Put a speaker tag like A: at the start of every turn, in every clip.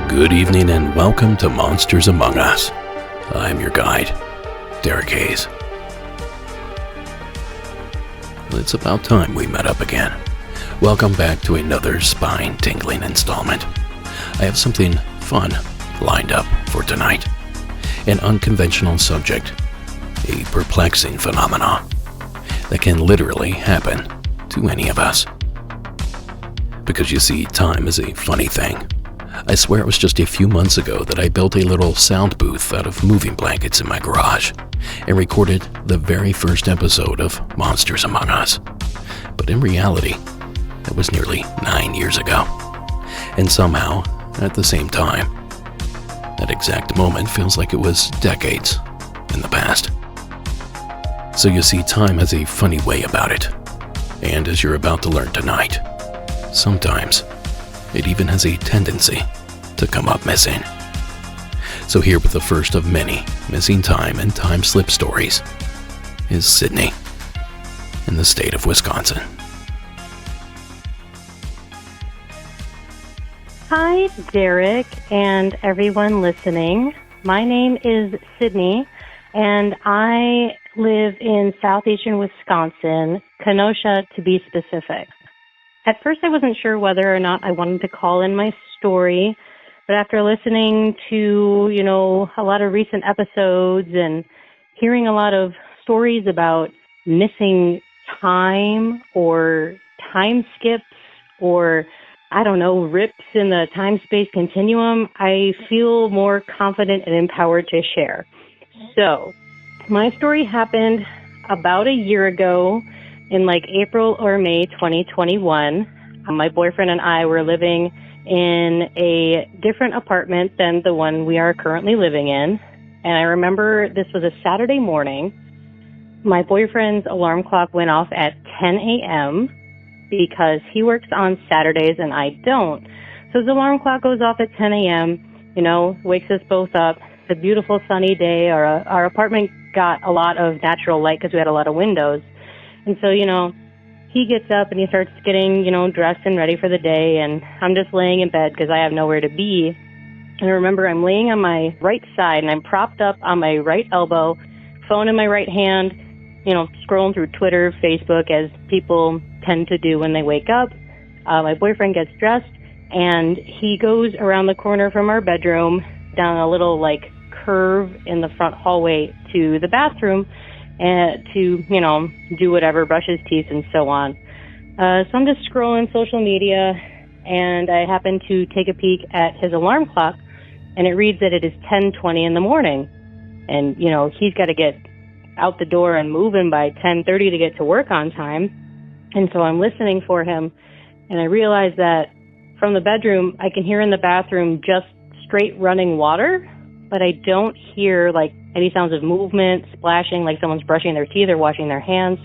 A: Good evening and welcome to Monsters Among Us. I'm your guide, Derek Hayes. It's about time we met up again. Welcome back to another spine-tingling installment. I have something fun lined up for tonight. An unconventional subject, a perplexing phenomenon that can literally happen to any of us. Because you see, time is a funny thing. I swear it was just a few months ago that I built a little sound booth out of moving blankets in my garage and recorded the very first episode of Monsters Among Us. But in reality, that was nearly 9 years ago. And somehow, at the same time, that exact moment feels like it was decades in the past. So you see, time has a funny way about it. And as you're about to learn tonight, sometimes it even has a tendency to come up missing. So here with the first of many missing time and time slip stories is Sydney in the state of Wisconsin.
B: Hi, Derek and everyone listening. My name is Sydney, and I live in southeastern Wisconsin, Kenosha to be specific. At first, I wasn't sure whether or not I wanted to call in my story, but after listening to, a lot of recent episodes and hearing a lot of stories about missing time or time skips or, rips in the time-space continuum, I feel more confident and empowered to share. So, my story happened about a year ago in April or May 2021. My boyfriend and I were living in a different apartment than the one we are currently living in. And I remember this was a Saturday morning. My boyfriend's alarm clock went off at 10 a.m. because he works on Saturdays and I don't. So his alarm clock goes off at 10 a.m., wakes us both up. It's a beautiful sunny day. Our apartment got a lot of natural light because we had a lot of windows. And so, he gets up and he starts getting, dressed and ready for the day. And I'm just laying in bed because I have nowhere to be. And I remember I'm laying on my right side and I'm propped up on my right elbow, phone in my right hand, scrolling through Twitter, Facebook, as people tend to do when they wake up. My boyfriend gets dressed and he goes around the corner from our bedroom down a little curve in the front hallway to the bathroom to, do whatever, brush his teeth and so on. So I'm just scrolling social media and I happen to take a peek at his alarm clock and it reads that it is 10:20 in the morning. And, he's got to get out the door and moving by 10:30 to get to work on time. And so I'm listening for him and I realize that from the bedroom, I can hear in the bathroom just straight running water, but I don't hear any sounds of movement, splashing, like someone's brushing their teeth or washing their hands.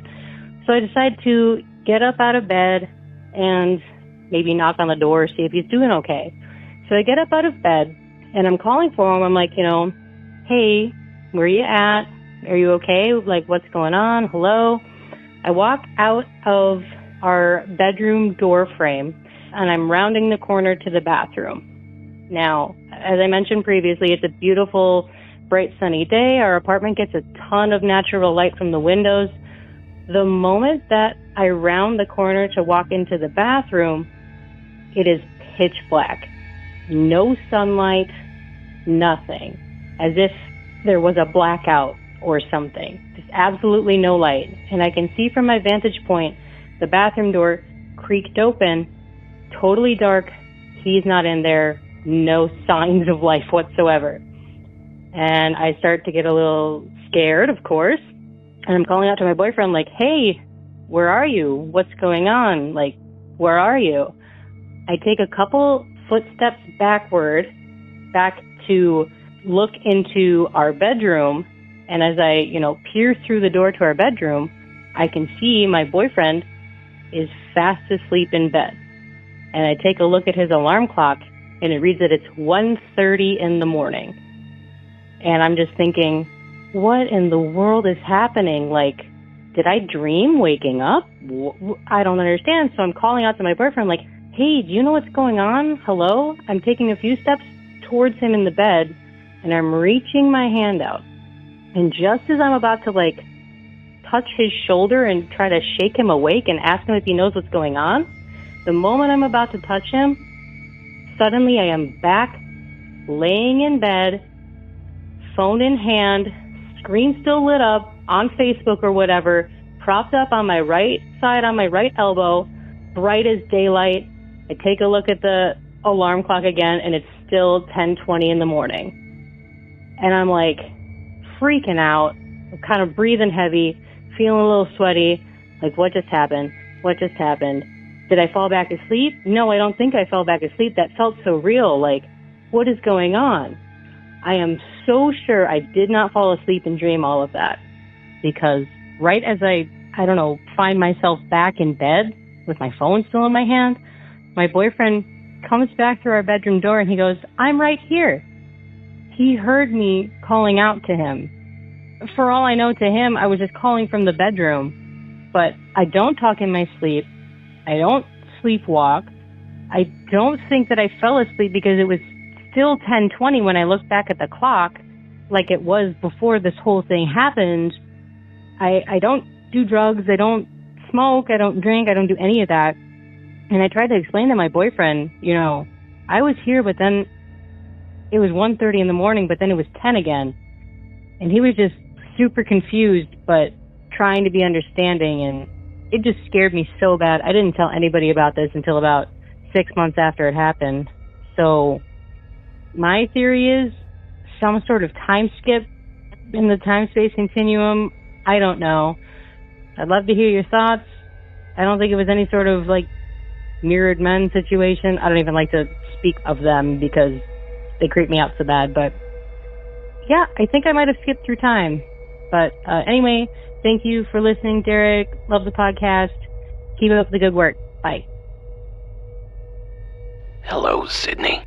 B: So I decide to get up out of bed and maybe knock on the door, see if he's doing okay. So I get up out of bed and I'm calling for him. I'm like, hey, where are you at? Are you okay? What's going on? Hello? I walk out of our bedroom door frame and I'm rounding the corner to the bathroom. Now, as I mentioned previously, it's a beautiful, bright, sunny day. Our apartment gets a ton of natural light from the windows. The moment that I round the corner to walk into the bathroom, it is pitch black. No sunlight, nothing. As if there was a blackout or something. Just absolutely no light. And I can see from my vantage point the bathroom door creaked open, totally dark. He's not in there. No signs of life whatsoever. And I start to get a little scared, of course. And I'm calling out to my boyfriend, like, hey, where are you? What's going on? Like, where are you? I take a couple footsteps backward, back to look into our bedroom. And as I, peer through the door to our bedroom, I can see my boyfriend is fast asleep in bed. And I take a look at his alarm clock, and it reads that it's 1:30 in the morning. And I'm just thinking, what in the world is happening? Like, did I dream waking up? I don't understand. So I'm calling out to my boyfriend, like, hey, do you know what's going on? Hello? I'm taking a few steps towards him in the bed, and I'm reaching my hand out. And just as I'm about to, touch his shoulder and try to shake him awake and ask him if he knows what's going on, the moment I'm about to touch him, suddenly I am back, laying in bed, phone in hand, screen still lit up, on Facebook or whatever, propped up on my right side, on my right elbow, bright as daylight. I take a look at the alarm clock again, and it's still 10:20 in the morning. And I'm freaking out, kind of breathing heavy, feeling a little sweaty, what just happened? What just happened? Did I fall back asleep? No, I don't think I fell back asleep. That felt so real. What is going on? I am so sure I did not fall asleep and dream all of that, because right as I find myself back in bed with my phone still in my hand, my boyfriend comes back through our bedroom door and he goes, I'm right here. He heard me calling out to him. For all I know, to him, I was just calling from the bedroom, but I don't talk in my sleep. I don't sleepwalk. I don't think that I fell asleep, because it was still 10:20 when I look back at the clock, like it was before this whole thing happened. I don't do drugs. I don't smoke. I don't drink. I don't do any of that. And I tried to explain to my boyfriend, I was here, but then it was 1:30 in the morning, but then it was 10 again. And he was just super confused, but trying to be understanding. And it just scared me so bad. I didn't tell anybody about this until about 6 months after it happened. So my theory is some sort of time skip in the time-space continuum. I don't know. I'd love to hear your thoughts. I don't think it was any sort of mirrored men situation. I don't even like to speak of them because they creep me out so bad. But yeah, I think I might have skipped through time. But anyway, thank you for listening, Derek. Love the podcast. Keep up the good work. Bye.
A: Hello, Sydney.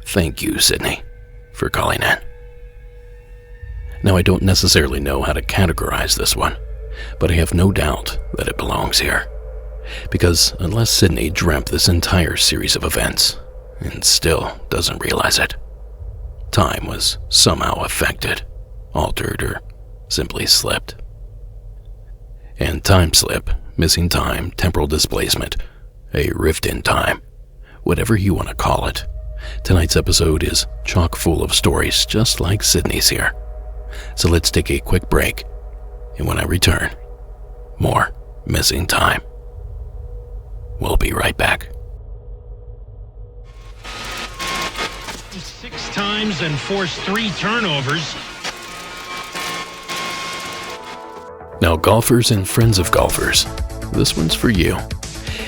A: Thank you, Sydney, for calling in. Now, I don't necessarily know how to categorize this one, but I have no doubt that it belongs here. Because unless Sydney dreamt this entire series of events, and still doesn't realize it, time was somehow affected, altered, or simply slipped. And time slip, missing time, temporal displacement, a rift in time, whatever you want to call it, tonight's episode is chock full of stories just like Sydney's here. So let's take a quick break, and when I return, more missing time. We'll be right back.
C: 6 times and forced 3 turnovers.
A: Now, golfers and friends of golfers, this one's for you.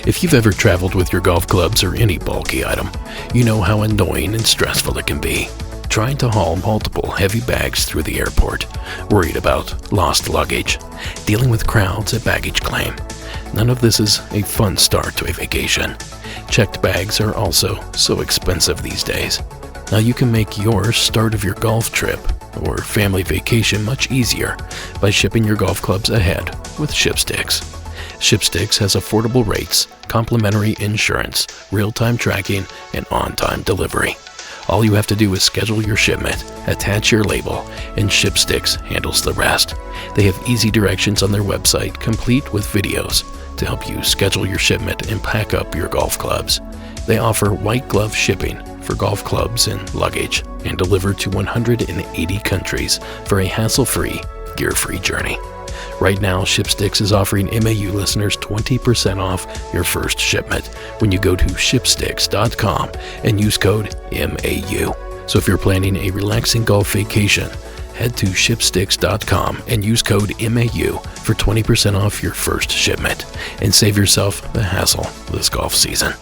A: If you've ever traveled with your golf clubs or any bulky item, you know how annoying and stressful it can be. Trying to haul multiple heavy bags through the airport, worried about lost luggage, dealing with crowds at baggage claim. None of this is a fun start to a vacation. Checked bags are also so expensive these days. Now you can make your start of your golf trip or family vacation much easier by shipping your golf clubs ahead with ShipSticks. ShipSticks has affordable rates, complimentary insurance, real-time tracking, and on-time delivery. All you have to do is schedule your shipment, attach your label, and ShipSticks handles the rest. They have easy directions on their website, complete with videos, to help you schedule your shipment and pack up your golf clubs. They offer white glove shipping for golf clubs and luggage, and deliver to 180 countries for a hassle-free, gear-free journey. Right now, Shipsticks is offering MAU listeners 20% off your first shipment when you go to shipsticks.com and use code MAU. So if you're planning a relaxing golf vacation, head to shipsticks.com and use code MAU for 20% off your first shipment and save yourself the hassle this golf season.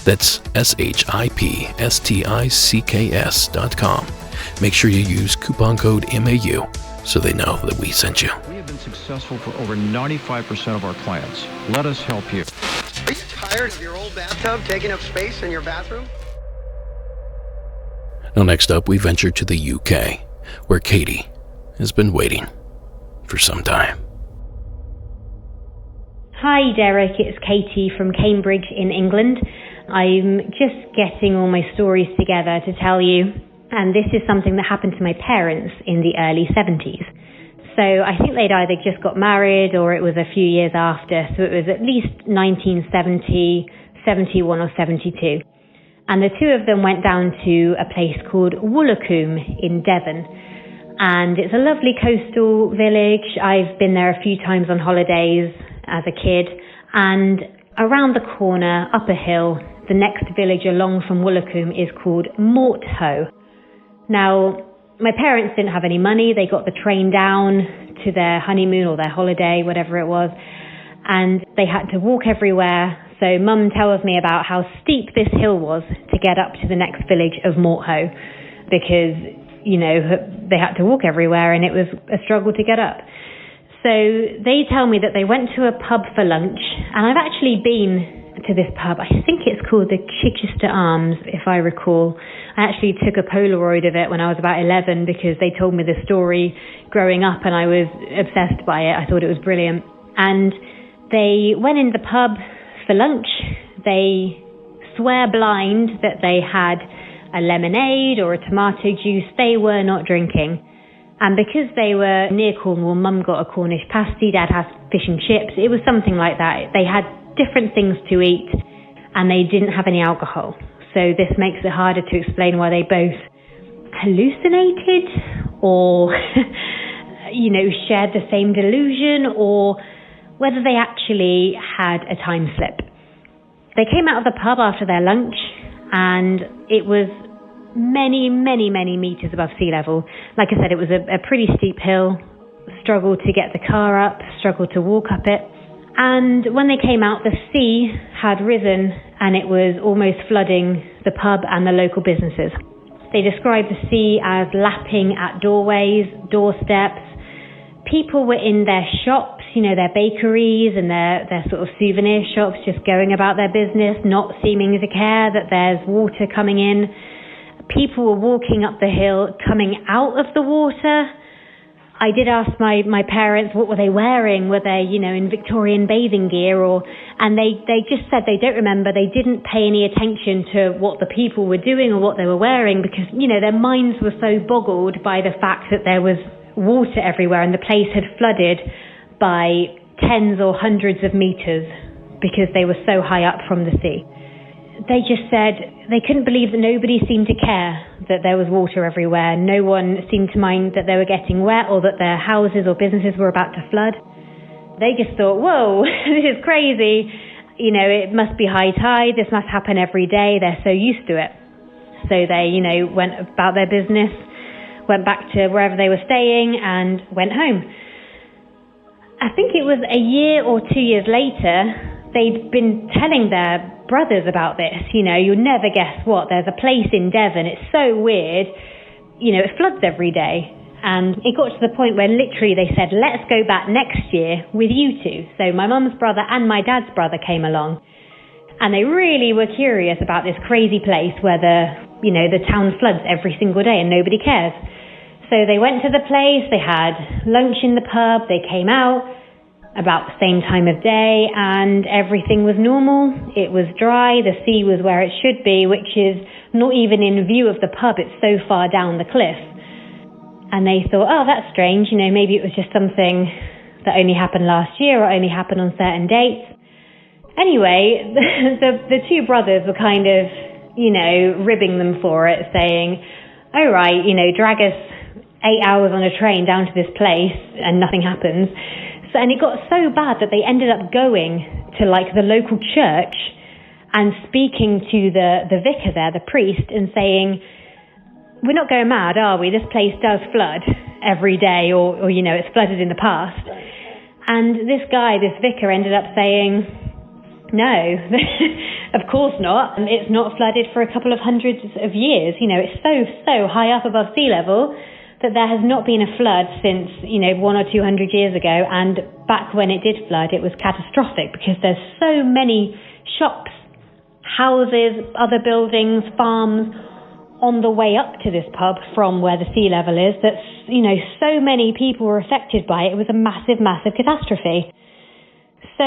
A: That's shipsticks.com. Make sure you use coupon code MAU so they know that we sent you.
D: We have been successful for over 95% of our clients. Let us help you.
E: Are you tired of your old bathtub taking up space in your bathroom?
A: Now next up, we venture to the UK, where Katie has been waiting for some time.
F: Hi Derek, it's Katie from Cambridge in England. I'm just getting all my stories together to tell you, and this is something that happened to my parents in the early 70s. So I think they'd either just got married or it was a few years after, so it was at least 1970, 71 or 72. And the two of them went down to a place called Woolacombe in Devon. And it's a lovely coastal village. I've been there a few times on holidays as a kid. And around the corner, up a hill, the next village along from Woolacombe is called Morthoe. Now, my parents didn't have any money. They got the train down to their honeymoon or their holiday, whatever it was, and they had to walk everywhere. So Mum tells me about how steep this hill was to get up to the next village of Morthoe because, you know, they had to walk everywhere and it was a struggle to get up. So they tell me that they went to a pub for lunch, and I've actually been to this pub. I think it's called the Chichester Arms, if I recall. I actually took a Polaroid of it when I was about 11 because they told me the story growing up and I was obsessed by it. I thought it was brilliant. And they went in the pub for lunch. They swear blind that they had a lemonade or a tomato juice. They were not drinking. And because they were near Cornwall, Mum got a Cornish pasty, Dad had fish and chips. It was something like that. They had different things to eat and they didn't have any alcohol. So this makes it harder to explain why they both hallucinated or, you know, shared the same delusion, or whether they actually had a time slip. They came out of the pub after their lunch and it was many, many, many meters above sea level. Like I said, it was a pretty steep hill, struggled to get the car up, struggled to walk up it. And when they came out, the sea had risen and it was almost flooding the pub and the local businesses. They described the sea as lapping at doorways, doorsteps. People were in their shops, you know, their bakeries and their sort of souvenir shops, just going about their business, not seeming to care that there's water coming in. People were walking up the hill, coming out of the water. I did ask my parents what were they wearing. Were they, you know, in Victorian bathing gear and they just said they don't remember. They didn't pay any attention to what the people were doing or what they were wearing because, you know, their minds were so boggled by the fact that there was water everywhere and the place had flooded by tens or hundreds of meters because they were so high up from the sea. They just said they couldn't believe that nobody seemed to care that there was water everywhere. No one seemed to mind that they were getting wet or that their houses or businesses were about to flood. They just thought, whoa, this is crazy. You know, it must be high tide. This must happen every day. They're so used to it. So they, you know, went about their business, went back to wherever they were staying and went home. I think it was a year or 2 years later, they'd been telling their brothers about this. You know, you'll never guess what. There's a place in Devon. It's so weird. You know, it floods every day. And it got to the point where literally they said, let's go back next year with you two. So my mum's brother and my dad's brother came along. And they really were curious about this crazy place where the town floods every single day and nobody cares. So they went to the place. They had lunch in the pub. They came out about the same time of day and everything was normal. It was dry, the sea was where it should be, which is not even in view of the pub, it's so far down the cliff. And they thought, oh, that's strange, you know, maybe it was just something that only happened last year or only happened on certain dates. Anyway, the two brothers were kind of, you know, ribbing them for it, saying, oh right, you know, drag us 8 hours on a train down to this place and nothing happens. So, and it got so bad that they ended up going to like the local church and speaking to the vicar there, the priest, and saying, we're not going mad, are we? This place does flood every day, or you know, it's flooded in the past. And this guy, this vicar, ended up saying, no, of course not. It's not flooded for a couple of hundreds of years. You know, it's so high up above sea level that there has not been a flood since, you know, 100 or 200 years ago. And back when it did flood, it was catastrophic because there's so many shops, houses, other buildings, farms on the way up to this pub from where the sea level is that, you know, so many people were affected by it. It was a massive catastrophe. So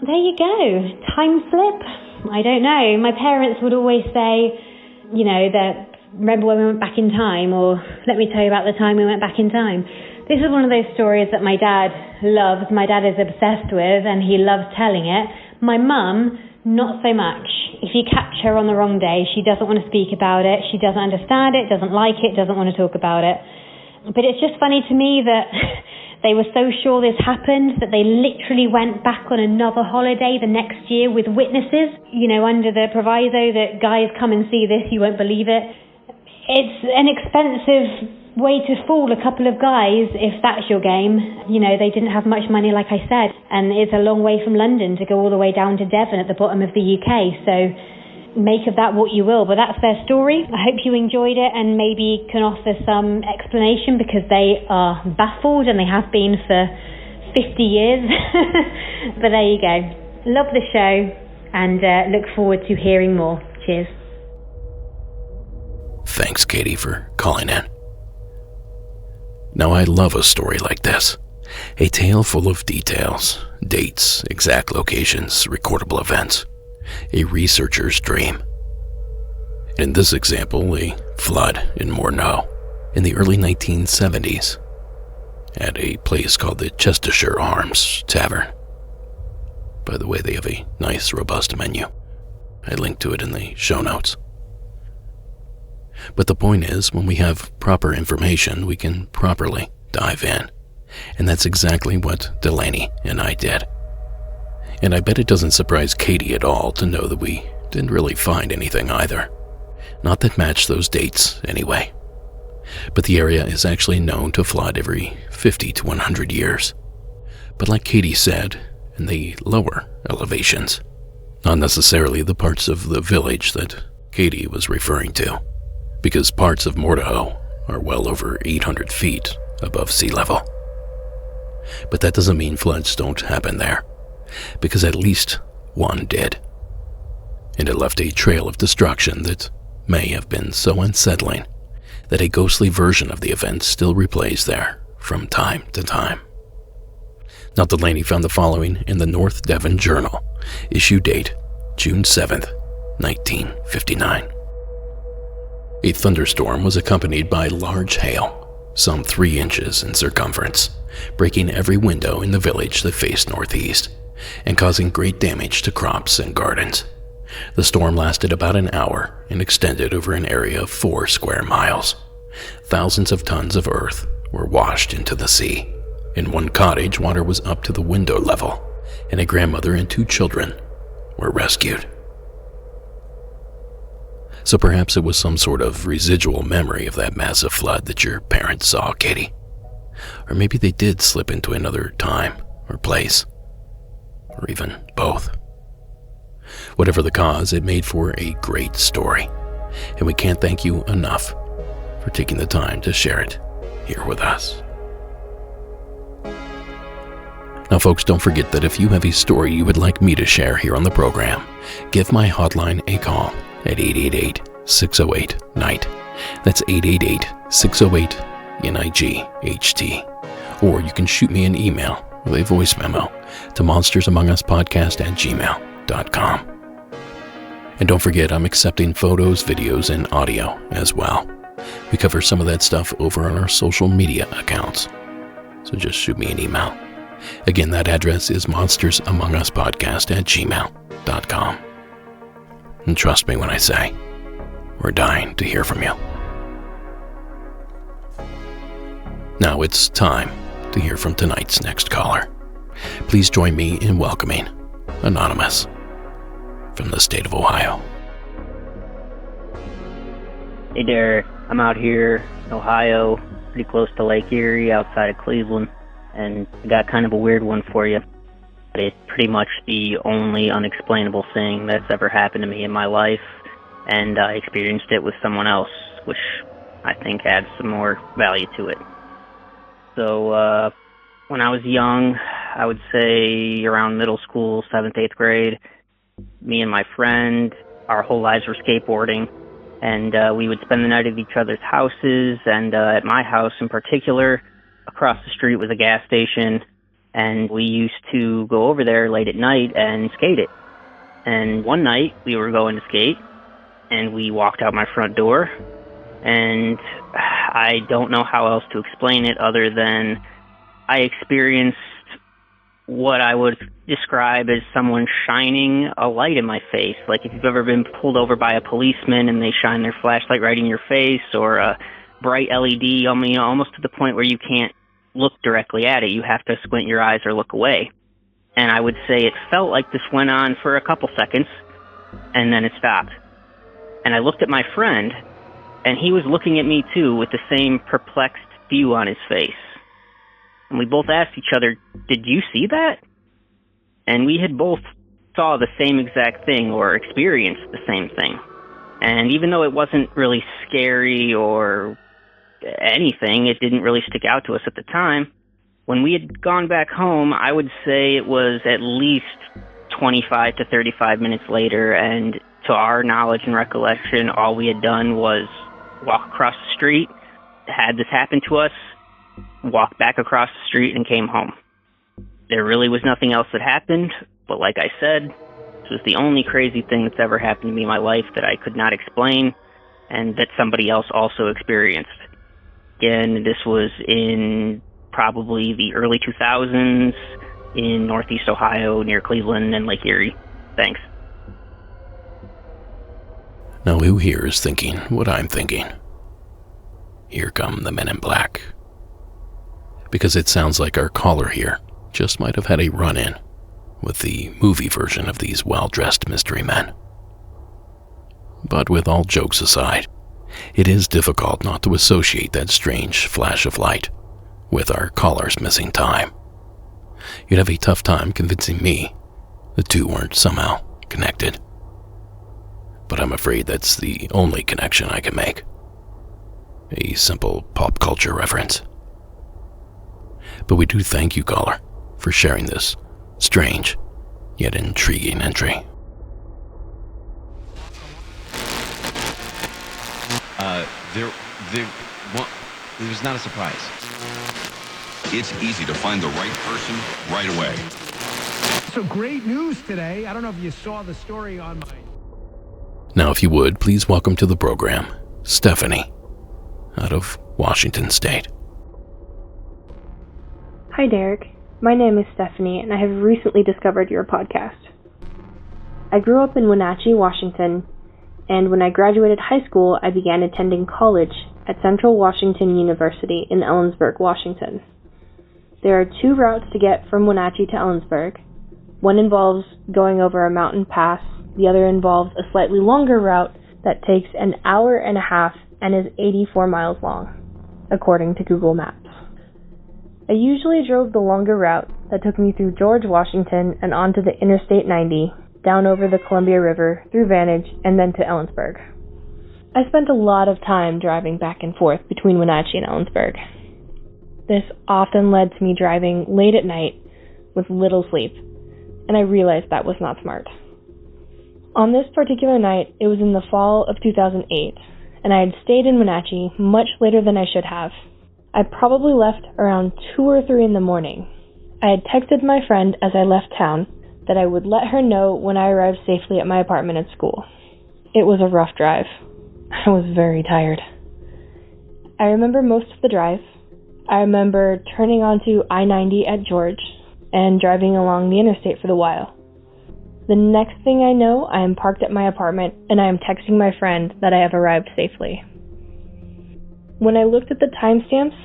F: there you go. Time slip? I don't know. My parents would always say, you know, that remember when we went back in time, or let me tell you about the time we went back in time. This is one of those stories that my dad loves. My dad is obsessed with, and he loves telling it. My mum, not so much. If you catch her on the wrong day, she doesn't want to speak about it. She doesn't understand it, doesn't like it, doesn't want to talk about it. But it's just funny to me that they were so sure this happened that they literally went back on another holiday the next year with witnesses, you know, under the proviso that guys come and see this, you won't believe it. It's an expensive way to fool a couple of guys if that's your game. You know, they didn't have much money, like I said, and it's a long way from London to go all the way down to Devon at the bottom of the UK, so make of that what you will, but that's their story. I hope you enjoyed it and maybe can offer some explanation, because they are baffled and they have been for 50 years. But there you go. Love the show and look forward to hearing more. Cheers.
A: Thanks, Katie, for calling in. Now, I love a story like this. A tale full of details, dates, exact locations, recordable events. A researcher's dream. In this example, a flood in Morneau in the early 1970s at a place called the Chestershire Arms Tavern. By the way, they have a nice, robust menu. I linked to it in the show notes. But the point is, when we have proper information, we can properly dive in. And that's exactly what Delaney and I did. And I bet it doesn't surprise Katie at all to know that we didn't really find anything either. Not that matched those dates, anyway. But the area is actually known to flood every 50 to 100 years. But like Katie said, in the lower elevations. Not necessarily the parts of the village that Katie was referring to, because parts of Morneau are well over 800 feet above sea level. But that doesn't mean floods don't happen there, because at least one did. And it left a trail of destruction that may have been so unsettling that a ghostly version of the event still replays there from time to time. Now, Delaney found the following in the North Devon Journal, issue date June 7th, 1959. A thunderstorm was accompanied by large hail, some 3 inches in circumference, breaking every window in the village that faced northeast, and causing great damage to crops and gardens. The storm lasted about an hour and extended over an area of 4 square miles. Thousands of tons of earth were washed into the sea. In one cottage, water was up to the window level, and a grandmother and 2 children were rescued. So perhaps it was some sort of residual memory of that massive flood that your parents saw, Katie. Or maybe they did slip into another time or place, or even both. Whatever the cause, it made for a great story, and we can't thank you enough for taking the time to share it here with us. Now, folks, don't forget that if you have a story you would like me to share here on the program, give my hotline a call at 888-608-NIGHT. That's 888-608-NIGHT. Or you can shoot me an email with a voice memo to monstersamonguspodcast@gmail.com. And don't forget, I'm accepting photos, videos, and audio as well. We cover some of that stuff over on our social media accounts. So just shoot me an email. Again, that address is monstersamonguspodcast@gmail.com. And trust me when I say, we're dying to hear from you. Now it's time to hear from tonight's next caller. Please join me in welcoming Anonymous from the state of Ohio.
G: Hey Derek, I'm out here in Ohio, pretty close to Lake Erie, outside of Cleveland, and I got kind of a weird one for you. It's pretty much the only unexplainable thing that's ever happened to me in my life, and I experienced it with someone else, which I think adds some more value to it. So, when I was young, I would say around middle school, 7th, 8th grade, me and my friend, our whole lives were skateboarding, and we would spend the night at each other's houses, and at my house in particular, across the street was a gas station, and we used to go over there late at night and skate it. And one night, we were going to skate, and we walked out my front door, and I don't know how else to explain it other than I experienced what I would describe as someone shining a light in my face. Like if you've ever been pulled over by a policeman and they shine their flashlight right in your face, or a bright LED, almost to the point where you can't look directly at it. You have to squint your eyes or look away. And I would say it felt like this went on for a couple seconds, and then it stopped. And I looked at my friend, and he was looking at me too with the same perplexed view on his face. And we both asked each other, "Did you see that?" And we had both saw the same exact thing or experienced the same thing. And even though it wasn't really scary or anything, it didn't really stick out to us at the time. When we had gone back home, I would say it was at least 25 to 35 minutes later, and to our knowledge and recollection, all we had done was walk across the street, had this happen to us, walked back across the street, and came home. There really was nothing else that happened, but like I said, this was the only crazy thing that's ever happened to me in my life that I could not explain, and that somebody else also experienced. Again, this was in probably the early 2000s in Northeast Ohio near Cleveland and Lake Erie. Thanks.
A: Now who here is thinking what I'm thinking? Here come the men in black. Because it sounds like our caller here just might have had a run-in with the movie version of these well-dressed mystery men. But with all jokes aside, it is difficult not to associate that strange flash of light with our caller's missing time. You'd have a tough time convincing me the two weren't somehow connected. But I'm afraid that's the only connection I can make. A simple pop culture reference. But we do thank you, caller, for sharing this strange yet intriguing entry.
H: It was not a surprise. It's easy to find the right person right away.
I: So great news today. I don't know if you saw the story on my...
A: Now, if you would, please welcome to the program, Stephanie, out of Washington State.
J: Hi, Derek. My name is Stephanie, and I have recently discovered your podcast. I grew up in Wenatchee, Washington, and when I graduated high school, I began attending college at Central Washington University in Ellensburg, Washington. There are 2 routes to get from Wenatchee to Ellensburg. One involves going over a mountain pass. The other involves a slightly longer route that takes an hour and a half and is 84 miles long, according to Google Maps. I usually drove the longer route that took me through George Washington and onto the Interstate 90, down over the Columbia River, through Vantage, and then to Ellensburg. I spent a lot of time driving back and forth between Wenatchee and Ellensburg. This often led to me driving late at night with little sleep, and I realized that was not smart. On this particular night, it was in the fall of 2008, and I had stayed in Wenatchee much later than I should have. I probably left around 2 or 3 in the morning. I had texted my friend as I left town that I would let her know when I arrived safely at my apartment at school. It was a rough drive. I was very tired. I remember most of the drive. I remember turning onto I-90 at George and driving along the interstate for a while. The next thing I know, I am parked at my apartment and I am texting my friend that I have arrived safely. When I looked at the timestamps,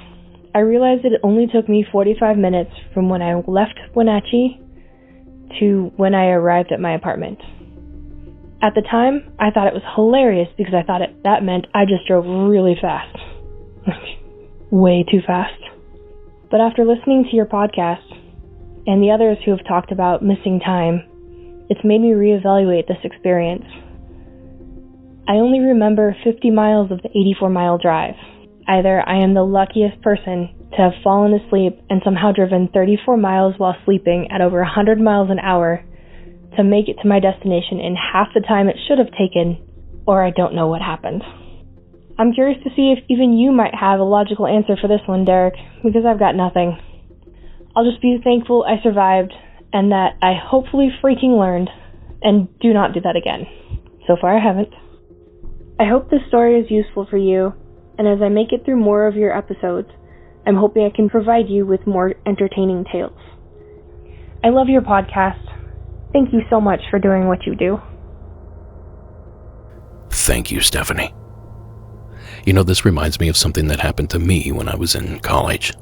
J: I realized that it only took me 45 minutes from when I left Wenatchee to when I arrived at my apartment. At the time, I thought it was hilarious because I thought that meant I just drove really fast. Way too fast. But after listening to your podcast and the others who have talked about missing time, it's made me reevaluate this experience. I only remember 50 miles of the 84-mile drive. Either I am the luckiest person to have fallen asleep and somehow driven 34 miles while sleeping at over 100 miles an hour to make it to my destination in half the time it should have taken, or I don't know what happened. I'm curious to see if even you might have a logical answer for this one, Derek, because I've got nothing. I'll just be thankful I survived and that I hopefully freaking learned and do not do that again. So far I haven't. I hope this story is useful for you, and as I make it through more of your episodes, I'm hoping I can provide you with more entertaining tales. I love your podcast. Thank you so much for doing what you do.
A: Thank you, Stephanie. You know, this reminds me of something that happened to me when I was in college.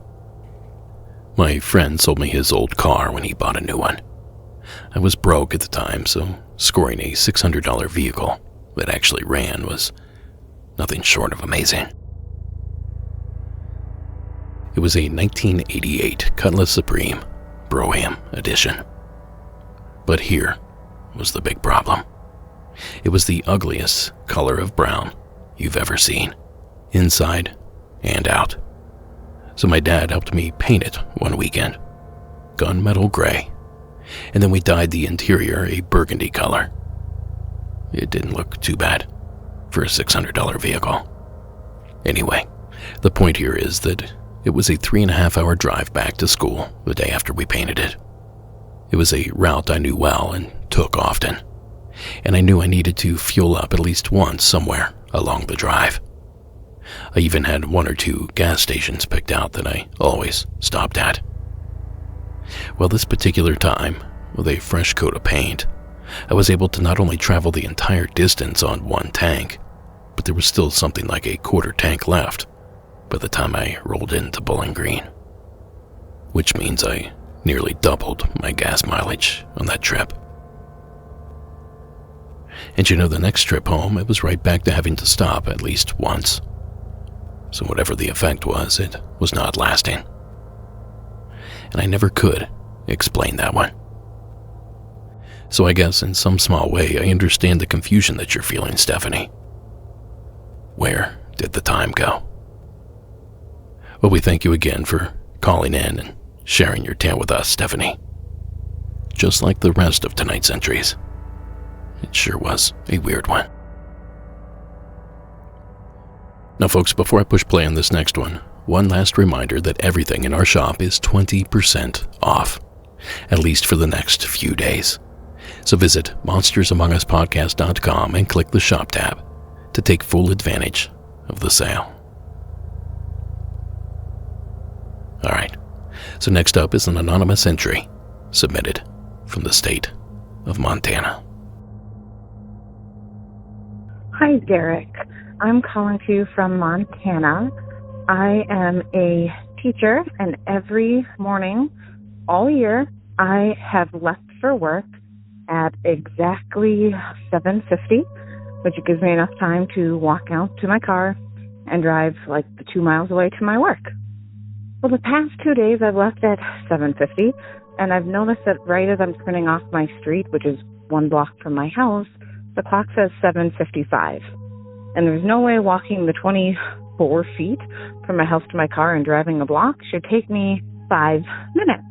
A: My friend sold me his old car when he bought a new one. I was broke at the time, so scoring a $600 vehicle that actually ran was nothing short of amazing. It was a 1988 Cutlass Supreme Bro-Am edition. But here was the big problem. It was the ugliest color of brown you've ever seen, inside and out. So my dad helped me paint it one weekend, gunmetal gray, and then we dyed the interior a burgundy color. It didn't look too bad for a $600 vehicle. Anyway, the point here is that it was a 3.5-hour drive back to school the day after we painted it. It was a route I knew well and took often, and I knew I needed to fuel up at least once somewhere along the drive. I even had 1 or 2 gas stations picked out that I always stopped at. Well, this particular time, with a fresh coat of paint, I was able to not only travel the entire distance on 1 tank, but there was still something like a quarter tank left by the time I rolled into Bowling Green, which means I nearly doubled my gas mileage on that trip. And you know, the next trip home, it was right back to having to stop at least once. So whatever the effect was, it was not lasting. And I never could explain that one. So I guess in some small way, I understand the confusion that you're feeling, Stephanie. Where did the time go? Well, we thank you again for calling in and sharing your tale with us, Stephanie. Just like the rest of tonight's entries, it sure was a weird one. Now, folks, before I push play on this next one last reminder that everything in our shop is 20% off, at least for the next few days. So visit monstersamonguspodcast.com and click the shop tab to take full advantage of the sale. Alright, so next up is an anonymous entry submitted from the state of Montana.
K: Hi, Derek. I'm calling to you from Montana. I am a teacher, and every morning, all year, I have left for work at exactly 7:50, which gives me enough time to walk out to my car and drive like 2 miles away to my work. Well, the past 2 days, I've left at 7:50, and I've noticed that right as I'm turning off my street, which is 1 block from my house, the clock says 7:55. And there's no way walking the 24 feet from my house to my car and driving a block should take me 5 minutes.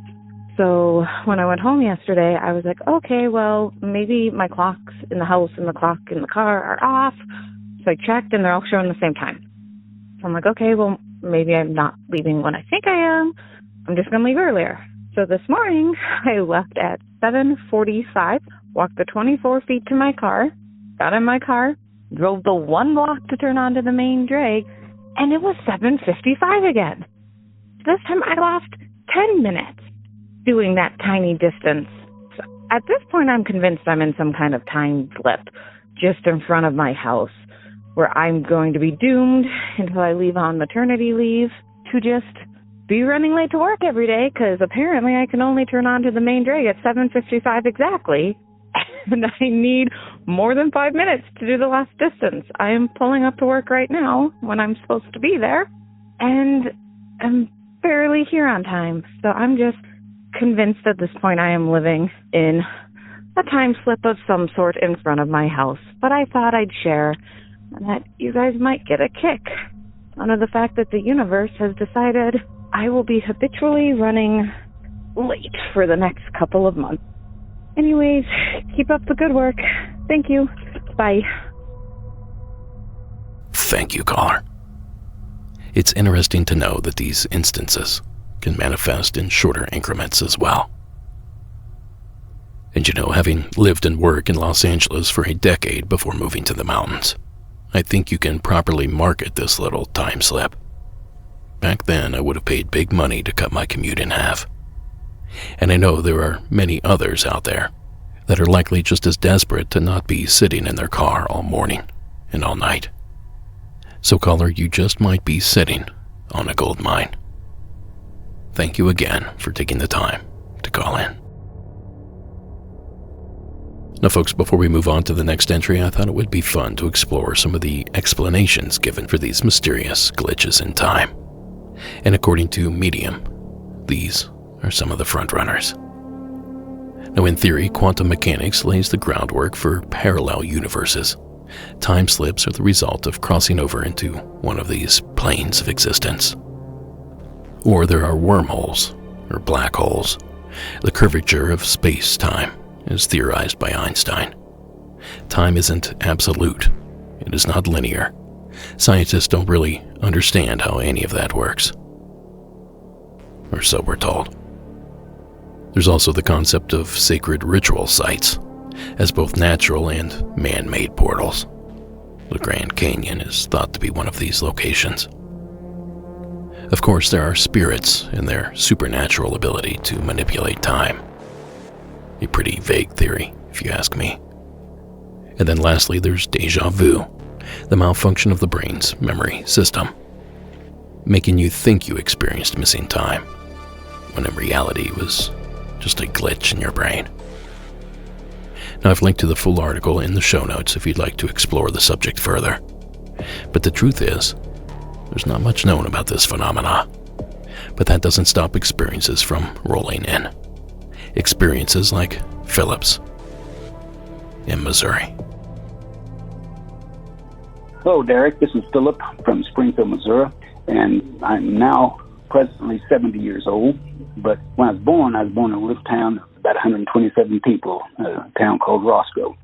K: So when I went home yesterday, I was like, okay, well, maybe my clocks in the house and the clock in the car are off. So I checked, and they're all showing the same time. So I'm like, okay, well, maybe I'm not leaving when I think I am. I'm just going to leave earlier. So this morning, I left at 7:45, walked the 24 feet to my car, got in my car, drove the 1 block to turn onto the main drag, and it was 7:55 again. This time I lost 10 minutes doing that tiny distance. So at this point, I'm convinced I'm in some kind of time slip just in front of my house, where I'm going to be doomed until I leave on maternity leave to just be running late to work every day because apparently I can only turn on to the main drag at 7:55 exactly. And I need more than 5 minutes to do the last distance. I am pulling up to work right now when I'm supposed to be there, and I'm barely here on time. So I'm just convinced at this point I am living in a time slip of some sort in front of my house. But I thought I'd share that you guys might get a kick out of the fact that the universe has decided I will be habitually running late for the next couple of months. Anyways, keep up the good work. Thank you. Bye.
A: Thank you, caller. It's interesting to know that these instances can manifest in shorter increments as well. And having lived and worked in Los Angeles for a decade before moving to the mountains, I think you can properly market this little time slip. Back then, I would have paid big money to cut my commute in half. And I know there are many others out there that are likely just as desperate to not be sitting in their car all morning and all night. So caller, you just might be sitting on a gold mine. Thank you again for taking the time to call in. Now folks, before we move on to the next entry, I thought it would be fun to explore some of the explanations given for these mysterious glitches in time. And according to Medium, these are some of the front runners. Now in theory, quantum mechanics lays the groundwork for parallel universes. Time slips are the result of crossing over into one of these planes of existence. Or there are wormholes, or black holes, the curvature of space-time, as theorized by Einstein. Time isn't absolute. It is not linear. Scientists don't really understand how any of that works. Or so we're told. There's also the concept of sacred ritual sites, as both natural and man-made portals. The Grand Canyon is thought to be one of these locations. Of course, there are spirits and their supernatural ability to manipulate time. A pretty vague theory, if you ask me. And then lastly, there's déjà vu, the malfunction of the brain's memory system, making you think you experienced missing time, when in reality it was just a glitch in your brain. Now I've linked to the full article in the show notes if you'd like to explore the subject further. But the truth is, there's not much known about this phenomena. But that doesn't stop experiences from rolling in. Experiences like Phillips in Missouri.
L: Hello, Derek. This is Philip from Springfield, Missouri, and I'm now presently 70 years old. But when I was born in a little town of about 127 people, a town called Roscoe.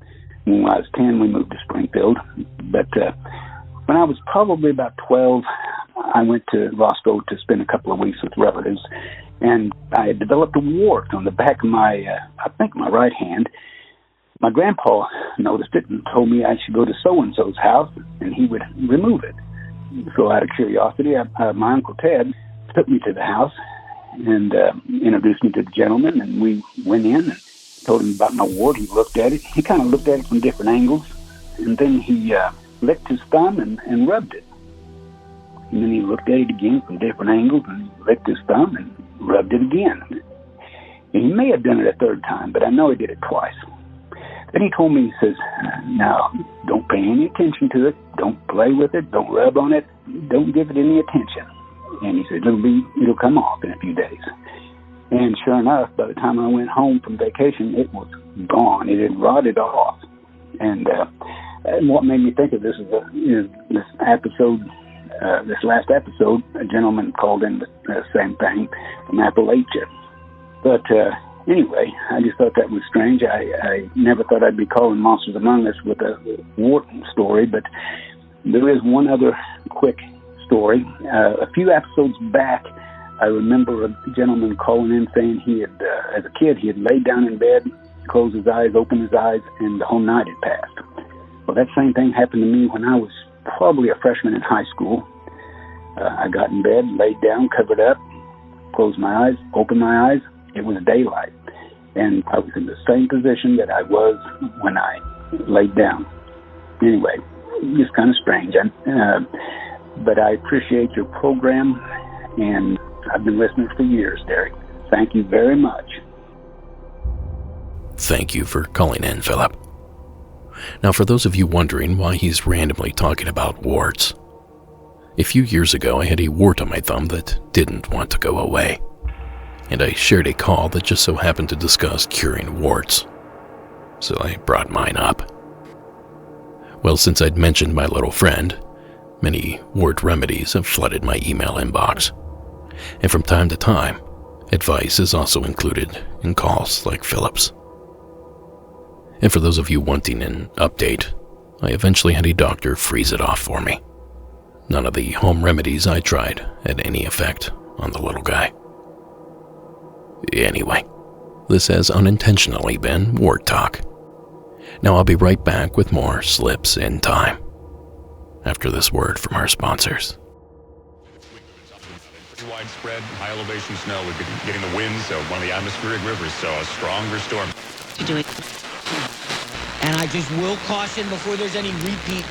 L: When I was 10, we moved to Springfield. But when I was probably about 12, I went to Roscoe to spend a couple of weeks with relatives, and I had developed a wart on the back of my right hand. My grandpa noticed it and told me I should go to so-and-so's house, and he would remove it. So out of curiosity, my Uncle Ted took me to the house and introduced me to the gentleman, and we went in and told him about my wart. He looked at it. He kind of looked at it from different angles, and then he licked his thumb and rubbed it. And then he looked at it again from different angles, and he licked his thumb and rubbed it again. And he may have done it a third time, but I know he did it twice. Then he told me, he says, now, don't pay any attention to it. Don't play with it. Don't rub on it. Don't give it any attention. And he said, it'll come off in a few days. And sure enough, by the time I went home from vacation, it was gone. It had rotted off. And what made me think of this is this episode, this last episode, a gentleman called in the same thing from Appalachia. But anyway, I just thought that was strange. I never thought I'd be calling Monsters Among Us with a wart story, but there is one other quick story. A few episodes back, I remember a gentleman calling in saying he had, as a kid, he had laid down in bed, closed his eyes, opened his eyes, and the whole night had passed. Well, that same thing happened to me when I was probably a freshman in high school. I got in bed, laid down, covered up, closed my eyes, opened my eyes. It was daylight, and I was in the same position that I was when I laid down. Anyway, just kind of strange. But I appreciate your program, and I've been listening for years, Derek. Thank you very much.
A: Thank you for calling in, Philip. Now, for those of you wondering why he's randomly talking about warts, a few years ago I had a wart on my thumb that didn't want to go away, and I shared a call that just so happened to discuss curing warts, so I brought mine up. Well, since I'd mentioned my little friend, many wart remedies have flooded my email inbox, and from time to time, advice is also included in calls like Philip's. And for those of you wanting an update, I eventually had a doctor freeze it off for me. None of the home remedies I tried had any effect on the little guy. Anyway, this has unintentionally been wart talk. Now I'll be right back with more Slips in Time, after this word from our sponsors.
M: Widespread high elevation snow. We've been getting the winds of one of the atmospheric rivers, so a stronger storm.
N: To do it. And I just will caution before there's any repeat.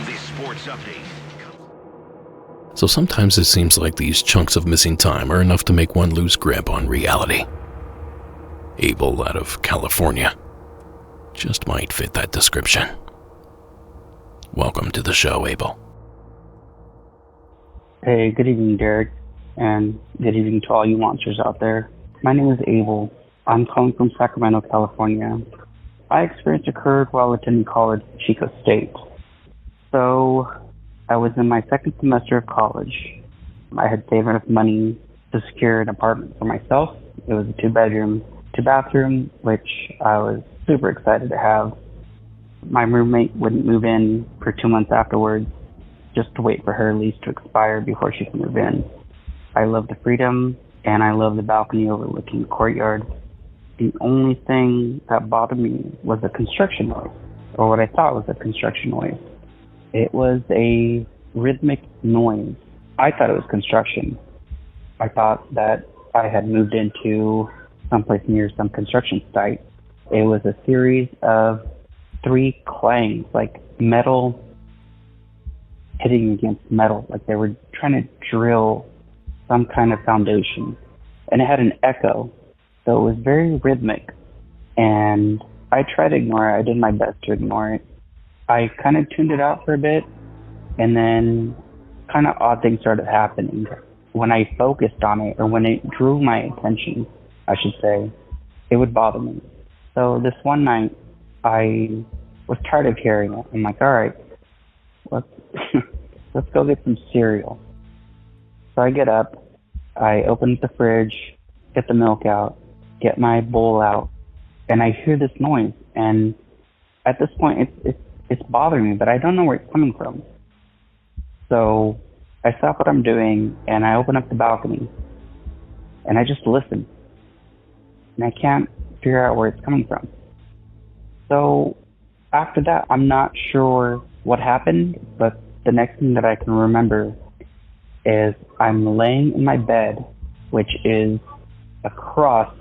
H: The sports update.
A: So sometimes it seems like these chunks of missing time are enough to make one lose grip on reality. Abel out of California just might fit that description. Welcome to the show, Abel.
O: Hey, good evening, Derek, and good evening to all you monsters out there. My name is Abel. I'm calling from Sacramento, California. My experience occurred while attending college at Chico State. So, I was in my second semester of college. I had saved enough money to secure an apartment for myself. It was a 2-bedroom, 2-bathroom, which I was super excited to have. My roommate wouldn't move in for 2 months afterwards, just to wait for her lease to expire before she could move in. I love the freedom, and I love the balcony overlooking the courtyard. The only thing that bothered me was a construction noise, or what I thought was a construction noise. It was a rhythmic noise. I thought it was construction. I thought that I had moved into someplace near some construction site. It was a series of 3 clangs, like metal hitting against metal, like they were trying to drill some kind of foundation. And it had an echo, so it was very rhythmic. And I tried to ignore it. I did my best to ignore it. I kind of tuned it out for a bit, and then kind of odd things started happening. When I focused on it, or when it drew my attention, I should say, it would bother me. So this one night, I was tired of hearing it. I'm like, all right, let's go get some cereal. So I get up, I open the fridge, get the milk out, get my bowl out, and I hear this noise. And at this point, it's bothering me, but I don't know where it's coming from. So I stop what I'm doing, and I open up the balcony, and I just listen. And I can't figure out where it's coming from. So after that, I'm not sure what happened, but the next thing that I can remember is I'm laying in my bed, which is across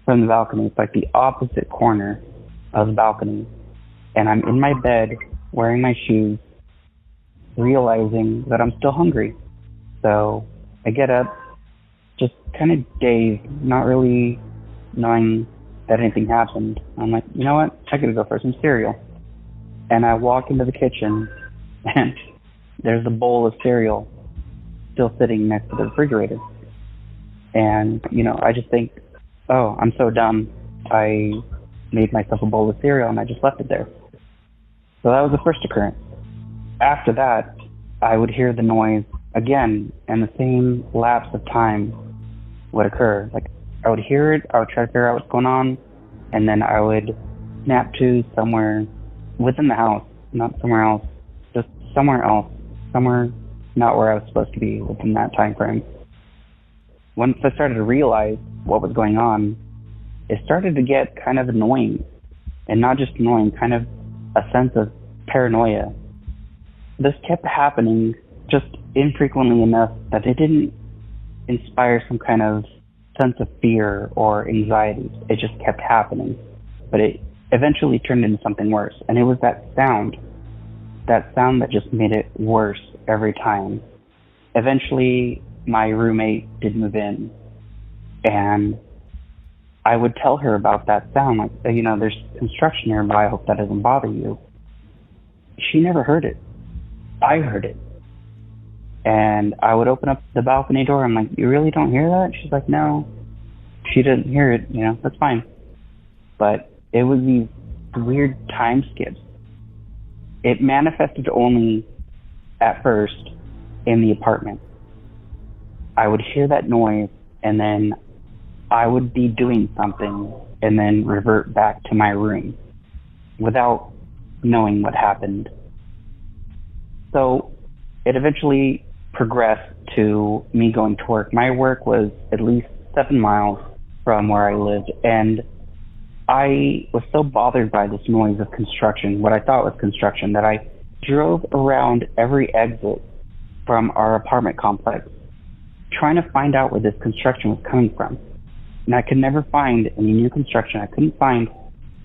O: from the balcony. It's like the opposite corner of the balcony. And I'm in my bed, wearing my shoes, realizing that I'm still hungry. So I get up, just kind of dazed, not really knowing that anything happened. I'm like, you know what? I gotta go for some cereal. And I walk into the kitchen, and there's a bowl of cereal still sitting next to the refrigerator. And, I just think, oh, I'm so dumb. I made myself a bowl of cereal, and I just left it there. So that was the first occurrence. After that, I would hear the noise again, and the same lapse of time would occur. Like, I would hear it, I would try to figure out what's going on, and then I would snap to somewhere within the house, not somewhere else, just somewhere else, somewhere not where I was supposed to be within that time frame. Once I started to realize what was going on, it started to get kind of annoying, and not just annoying, kind of a sense of paranoia. This kept happening just infrequently enough that it didn't inspire some kind of sense of fear or anxiety. It just kept happening. But it eventually turned into something worse. And it was that sound that just made it worse every time. Eventually, my roommate did move in, and I would tell her about that sound, like, there's construction nearby, I hope that doesn't bother you. She never heard it. I heard it. And I would open up the balcony door. I'm like, you really don't hear that? She's like, no. She didn't hear it. That's fine. But it was these weird time skips. It manifested only at first in the apartment. I would hear that noise, and then I would be doing something and then revert back to my room without knowing what happened. So it eventually progressed to me going to work. My work was at least 7 miles from where I lived, and I was so bothered by this noise of construction, what I thought was construction, that I drove around every exit from our apartment complex trying to find out where this construction was coming from. And I could never find any new construction. I couldn't find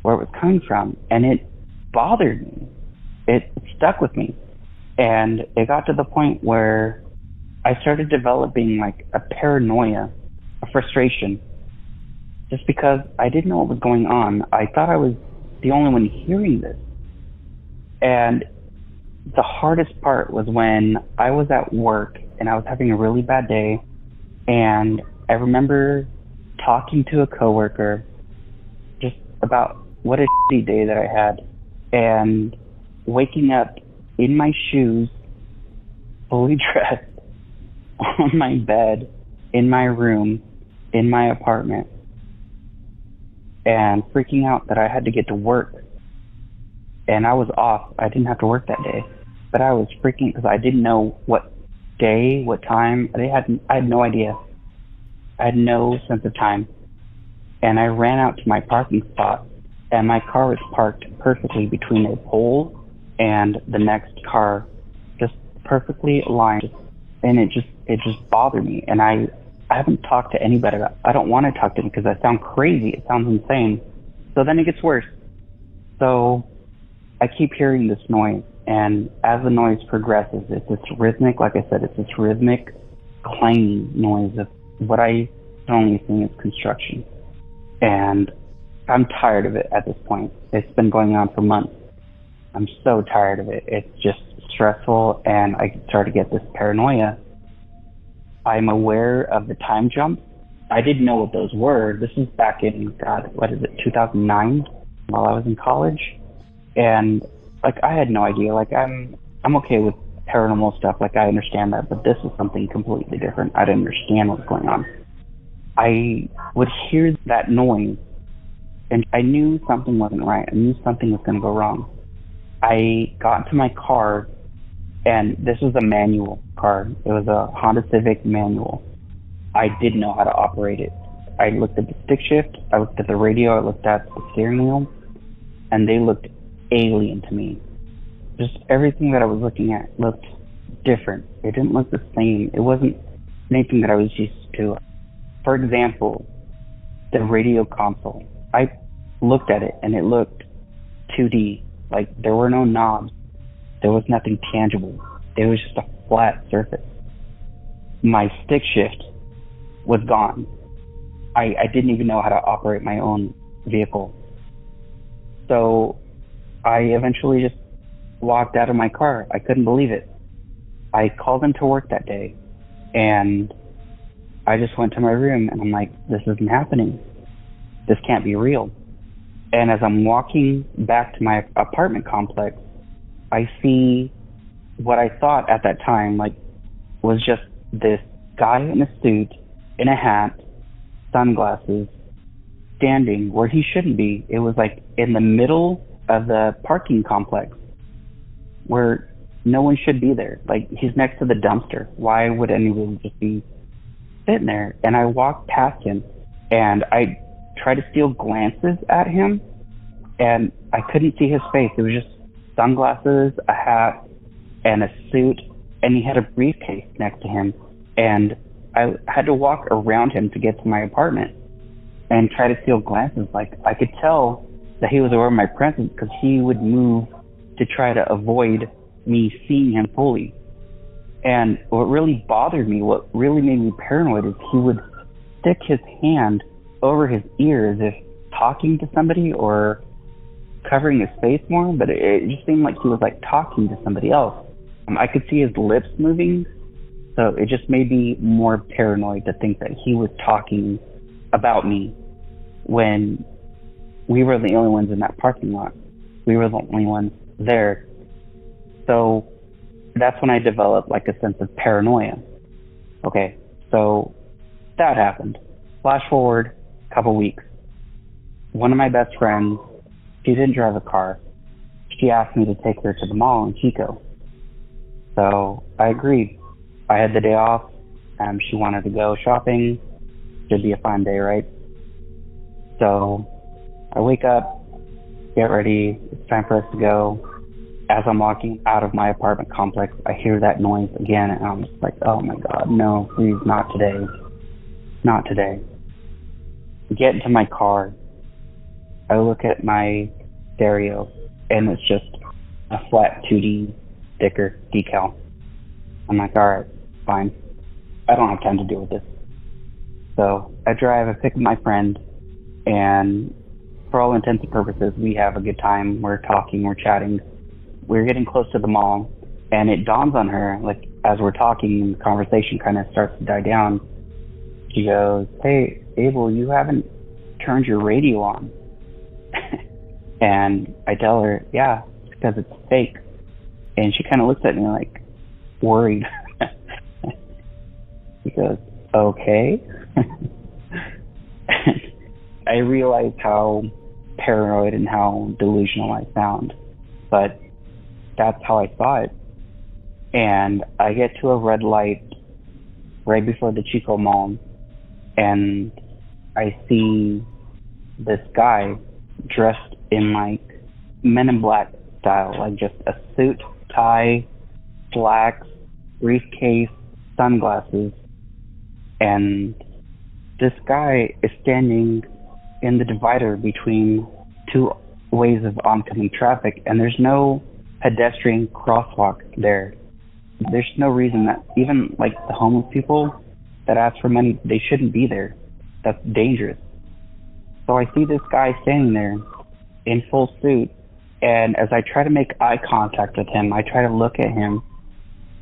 O: where it was coming from, and it bothered me. It stuck with me. And it got to the point where I started developing like a paranoia, a frustration, just because I didn't know what was going on. I thought I was the only one hearing this. And the hardest part was when I was at work and I was having a really bad day, and I remember talking to a coworker just about what a shitty day that I had, and waking up in my shoes, fully dressed, on my bed, in my room, in my apartment, and freaking out that I had to get to work. And I was off. I didn't have to work that day. But I was freaking because I didn't know what day, what time. I had no idea. I had no sense of time. And I ran out to my parking spot, and my car was parked perfectly between a pole and the next car, just perfectly aligned. And it just bothered me. And I haven't talked to anybody about it. I don't want to talk to them because I sound crazy. It sounds insane. So then it gets worse. So I keep hearing this noise, and as the noise progresses, it's this rhythmic, like I said, it's this rhythmic clanging noise of what I can only think is construction. And I'm tired of it at this point. It's been going on for months. I'm so tired of it. It's just stressful, and I start to get this paranoia. I'm aware of the time jump. I didn't know what those were. This is back in, 2009, while I was in college. And I had no idea. I'm okay with paranormal stuff. I understand that, but this is something completely different. I didn't understand what was going on. I would hear that noise, and I knew something wasn't right. I knew something was going to go wrong. I got into my car, and this was a manual car. It was a Honda Civic manual. I didn't know how to operate it. I looked at the stick shift, I looked at the radio, I looked at the steering wheel, and they looked alien to me. Just everything that I was looking at looked different. It didn't look the same. It wasn't anything that I was used to. For example, the radio console. I looked at it, and it looked 2D. There were no knobs. There was nothing tangible. It was just a flat surface. My stick shift was gone. I didn't even know how to operate my own vehicle. So I eventually just walked out of my car. I couldn't believe it. I called into work that day, and I just went to my room, and I'm like, this isn't happening. This can't be real. And as I'm walking back to my apartment complex, I see what I thought at that time was just this guy in a suit, in a hat, sunglasses, standing where he shouldn't be. It was in the middle of the parking complex where no one should be there. He's next to the dumpster. Why would anyone just be sitting there? And I walked past him, and I tried to steal glances at him, and I couldn't see his face. It was just sunglasses, a hat, and a suit, and he had a briefcase next to him. And I had to walk around him to get to my apartment and try to steal glances. I could tell that he was aware of my presence because he would move to try to avoid me seeing him fully. And what really bothered me, what really made me paranoid, is he would stick his hand over his ear as if talking to somebody or covering his face more, but it just seemed like he was like talking to somebody else. I could see his lips moving, so it just made me more paranoid to think that he was talking about me when we were the only ones in that parking lot. We were the only ones there. So that's when I developed like a sense of paranoia. Okay, so that happened. Flash forward a couple weeks. One of my best friends, she didn't drive a car. She asked me to take her to the mall in Chico. So I agreed. I had the day off. She wanted to go shopping. Should be a fun day, right? So I wake up, get ready. It's time for us to go. As I'm walking out of my apartment complex, I hear that noise again, and I'm just like, oh my God, no, please, not today. Not today. Get into my car. I look at my stereo, and it's just a flat 2D sticker decal. I'm like, all right, fine. I don't have time to deal with this. So I drive, I pick up my friend, and for all intents and purposes, we have a good time. We're talking, we're chatting. We're getting close to the mall, and it dawns on her, like, as we're talking, the conversation kind of starts to die down. She goes, hey, Abel, you haven't turned your radio on. And I tell her, yeah, it's because it's fake. And she kind of looks at me like, worried. She goes, okay. I realized how paranoid and how delusional I sound, but that's how I saw it. And I get to a red light right before the Chico Mall, and I see this guy dressed in like Men in Black style, like just a suit, tie, slacks, briefcase, sunglasses, and this guy is standing in the divider between two ways of oncoming traffic, and there's no pedestrian crosswalk there. There's no reason that even like the homeless people that ask for money, they shouldn't be there. That's dangerous. So I see this guy standing there in full suit, and as I try to make eye contact with him, I try to look at him.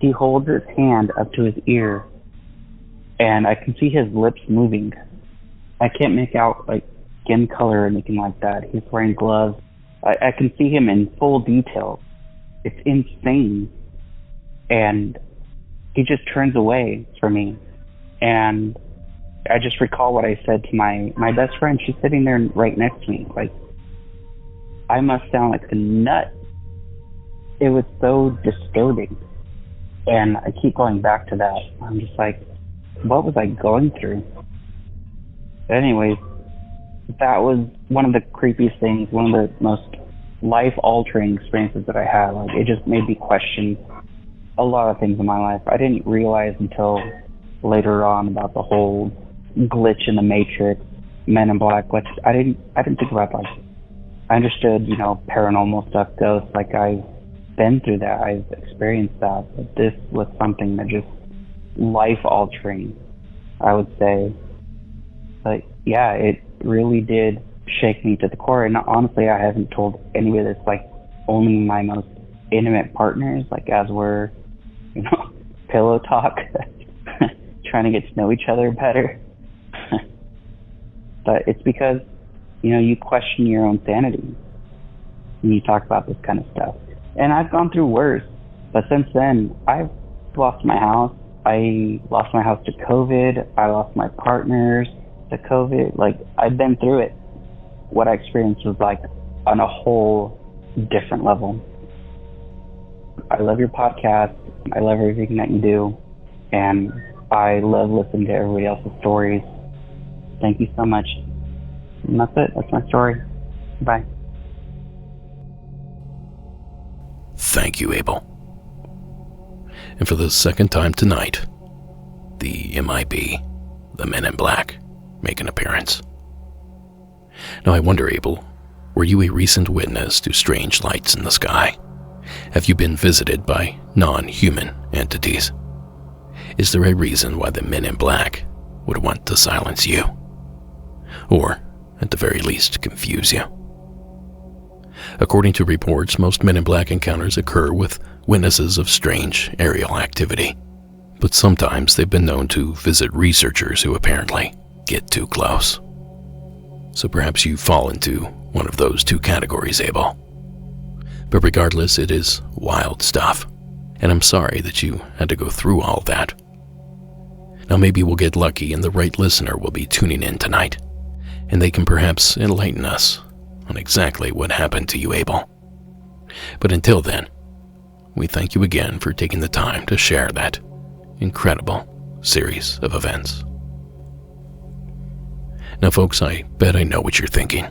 O: He holds his hand up to his ear, and I can see his lips moving. I can't make out like skin color or anything like that. He's wearing gloves. I can see him in full detail. It's insane. And he just turns away from me. And I just recall what I said to my best friend. She's sitting there right next to me. Like, I must sound like a nut. It was so disturbing. And I keep going back to that. I'm just like, what was I going through? But anyways, that was one of the creepiest things, one of the most life-altering experiences that I had. Like, it just made me question a lot of things in my life. I didn't realize until later on about the whole glitch in the Matrix, Men in Black glitch. I didn't think about that. I understood, paranormal stuff, ghosts. Like, I've been through that. I've experienced that. But this was something that just life-altering, I would say. But yeah, it really did shake me to the core. And honestly, I haven't told anybody this, like only my most intimate partners, like as we're, pillow talk, trying to get to know each other better. But it's because, you question your own sanity when you talk about this kind of stuff. And I've gone through worse, but since then, I've lost my house. I lost my house to COVID. I lost my partners to COVID. Like, I've been through it. What I experienced was like on a whole different level. I love your podcast. I love everything that you do. And I love listening to everybody else's stories. Thank you so much. And that's it. That's my story. Bye.
A: Thank you, Abel. And for the second time tonight, the MIB, the Men in Black, make an appearance. Now I wonder, Abel, were you a recent witness to strange lights in the sky? Have you been visited by non-human entities? Is there a reason why the men in black would want to silence you? Or, at the very least, confuse you? According to reports, most men in black encounters occur with witnesses of strange aerial activity, but sometimes they've been known to visit researchers who apparently get too close. So perhaps you fall into one of those two categories, Abel. But regardless, it is wild stuff, and I'm sorry that you had to go through all that. Now maybe we'll get lucky and the right listener will be tuning in tonight, and they can perhaps enlighten us on exactly what happened to you, Abel. But until then, we thank you again for taking the time to share that incredible series of events. Now folks, I bet I know what you're thinking.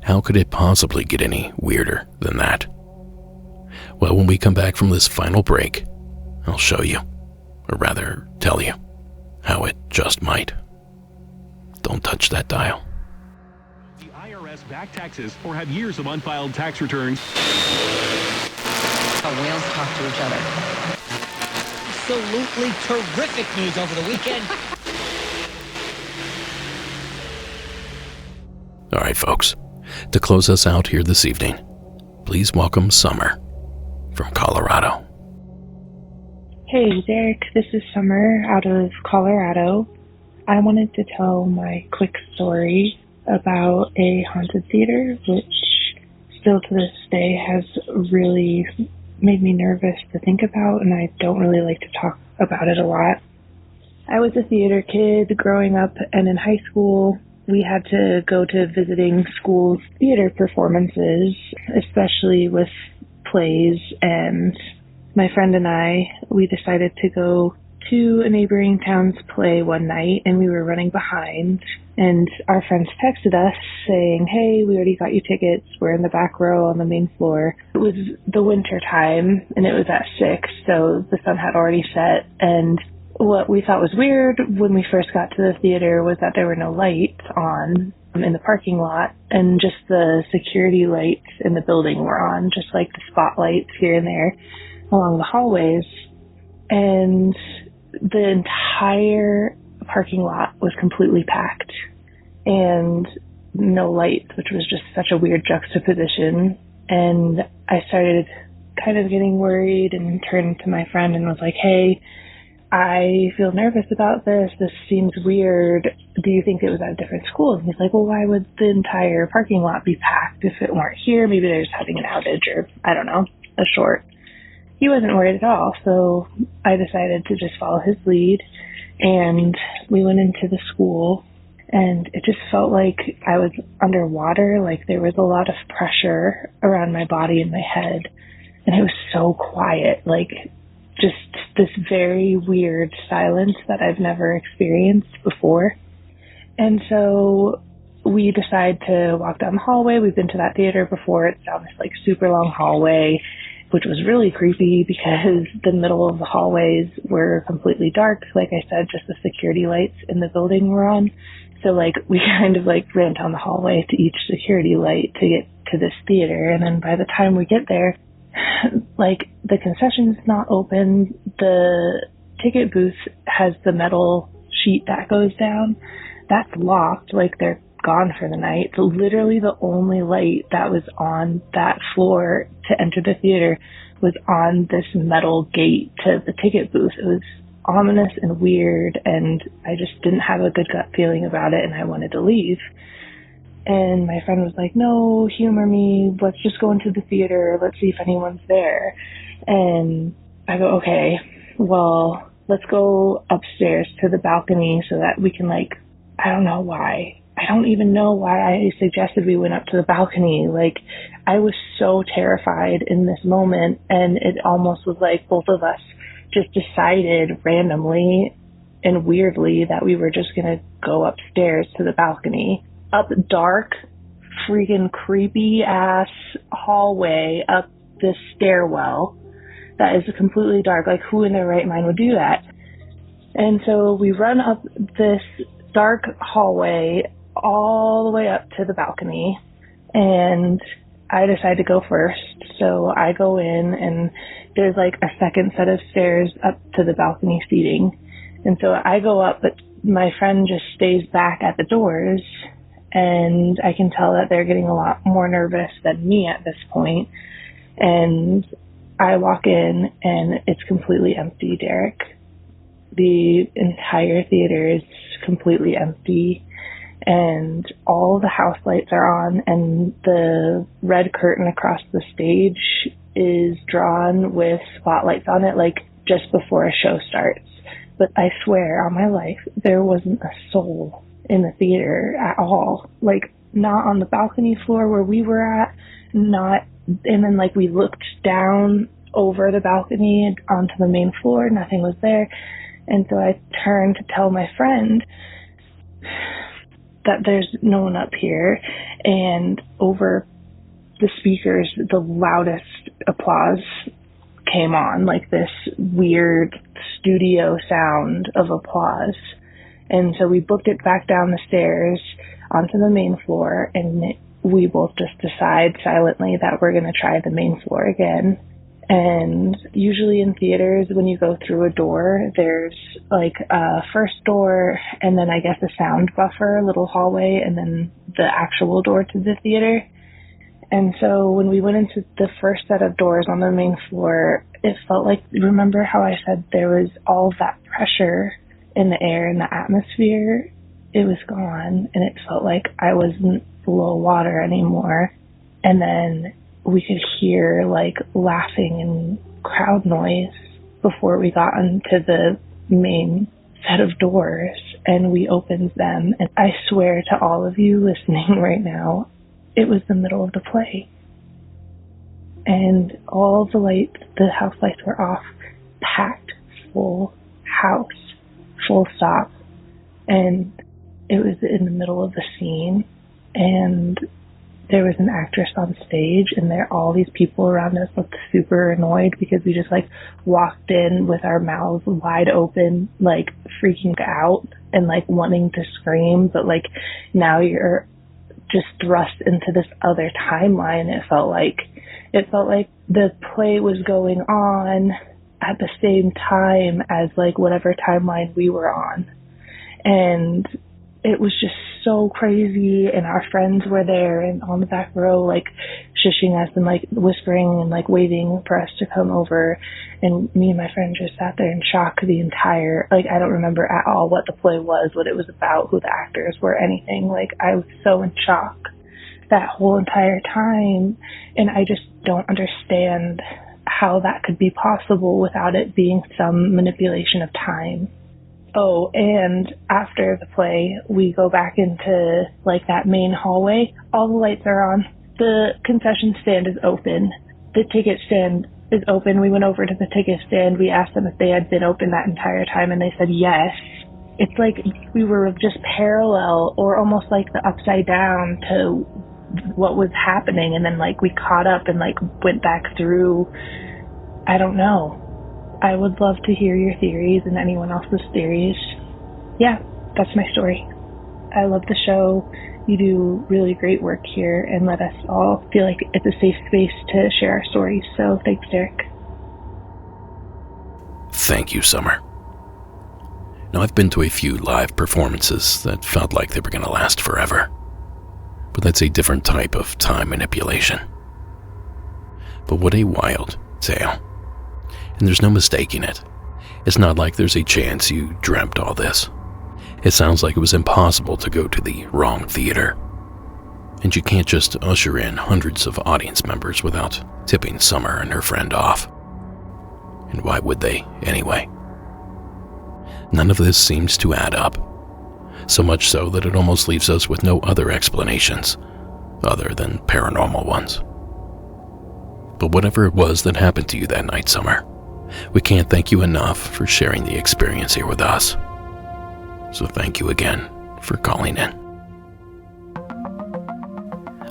A: How could it possibly get any weirder than that? Well, when we come back from this final break, I'll show you, or rather tell you, how it just might. Don't touch that dial.
P: The IRS back taxes or have years of unfiled tax returns.
Q: How whales talk to each other. Absolutely terrific news over the weekend.
A: All right, folks, to close us out here this evening, please welcome Summer from Colorado.
R: Hey, Derek, this is Summer out of Colorado. I wanted to tell my quick story about a haunted theater, which still to this day has really made me nervous to think about, and I don't really like to talk about it a lot. I was a theater kid growing up, and in high school, we had to go to visiting schools' theater performances, especially with plays, and my friend and I, we decided to go to a neighboring town's play one night, and we were running behind, and our friends texted us saying, hey, we already got you tickets, we're in the back row on the main floor. It was the winter time, and it was at 6, so the sun had already set, and what we thought was weird when we first got to the theater was that there were no lights on in the parking lot, and just the security lights in the building were on, just like the spotlights here and there along the hallways. And the entire parking lot was completely packed and no lights, which was just such a weird juxtaposition. And I started kind of getting worried and turned to my friend and was like, hey, I feel nervous about this. This seems weird. Do you think it was at a different school? And he's like, well, why would the entire parking lot be packed if it weren't here? Maybe they're just having an outage or, I don't know, a short. He wasn't worried at all, so I decided to just follow his lead, and we went into the school, and it just felt like I was underwater, like there was a lot of pressure around my body and my head, and it was so quiet, like just this very weird silence that I've never experienced before. And so we decided to walk down the hallway. We've been to that theater before. It's down this like super long hallway, which was really creepy because the middle of the hallways were completely dark. Like I said, just the security lights in the building were on. So like we kind of like ran down the hallway to each security light to get to this theater. And then by the time we get there, like the concession's not open. The ticket booth has the metal sheet that goes down. That's locked. Like they're gone for the night. So literally the only light that was on that floor to enter the theater was on this metal gate to the ticket booth. It was ominous and weird, and I just didn't have a good gut feeling about it, and I wanted to leave. And my friend was like, no, humor me, let's just go into the theater, let's see if anyone's there. And I go, okay, well, let's go upstairs to the balcony so that we can like, I don't know why. I don't even know why I suggested we went up to the balcony. Like, I was so terrified in this moment, and it almost was like both of us just decided randomly and weirdly that we were just going to go upstairs to the balcony. Up dark, freaking creepy ass hallway up this stairwell that is completely dark. Like, who in their right mind would do that? And so we run up this dark hallway all the way up to the balcony, and I decide to go first. So I go in, and there's like a second set of stairs up to the balcony seating. And so I go up, but my friend just stays back at the doors, and I can tell that they're getting a lot more nervous than me at this point. And I walk in, and it's completely empty, Derek. The entire theater is completely empty, and all the house lights are on, and the red curtain across the stage is drawn with spotlights on it, like just before a show starts. But I swear on my life, there wasn't a soul in the theater at all. Like, not on the balcony floor where we were at, and then like we looked down over the balcony onto the main floor, nothing was there. And so I turned to tell my friend that there's no one up here, and over the speakers, the loudest applause came on, like this weird studio sound of applause. And so we booked it back down the stairs onto the main floor, and we both just decide silently that we're going to try the main floor again. And usually in theaters, when you go through a door, there's like a first door, and then I guess a sound buffer, a little hallway, and then the actual door to the theater. And so when we went into the first set of doors on the main floor, it felt like, remember how I said there was all that pressure in the air and the atmosphere? It was gone, and it felt like I wasn't below water anymore. And then we could hear like laughing and crowd noise before we got into the main set of doors, and we opened them. And I swear to all of you listening right now, it was the middle of the play. And all the lights, the house lights were off, packed, full house, full stop. And it was in the middle of the scene, and there was an actress on stage, and all these people around us looked super annoyed because we just like walked in with our mouths wide open, like freaking out and like wanting to scream, but like now you're just thrust into this other timeline. It felt like the play was going on at the same time as like whatever timeline we were on. And it was just so crazy, and our friends were there and on the back row, like shushing us and like whispering and like waiting for us to come over. And me and my friend just sat there in shock the entire, like, I don't remember at all what the play was, what it was about, who the actors were, anything. Like, I was so in shock that whole entire time, and I just don't understand how that could be possible without it being some manipulation of time. Oh, and after the play, we go back into, like, that main hallway. All the lights are on. The concession stand is open. The ticket stand is open. We went over to the ticket stand. We asked them if they had been open that entire time, and they said yes. It's like we were just parallel, or almost like the upside down to what was happening, and then, like, we caught up and, like, went back through. I don't know. I would love to hear your theories and anyone else's theories. Yeah, that's my story. I love the show. You do really great work here and let us all feel like it's a safe space to share our stories. So thanks, Derek.
A: Thank you, Summer. Now, I've been to a few live performances that felt like they were going to last forever. But that's a different type of time manipulation. But what a wild tale. And there's no mistaking it. It's not like there's a chance you dreamt all this. It sounds like it was impossible to go to the wrong theater. And you can't just usher in hundreds of audience members without tipping Summer and her friend off. And why would they, anyway? None of this seems to add up. So much so that it almost leaves us with no other explanations, other than paranormal ones. But whatever it was that happened to you that night, Summer, we can't thank you enough for sharing the experience here with us. So thank you again for calling in.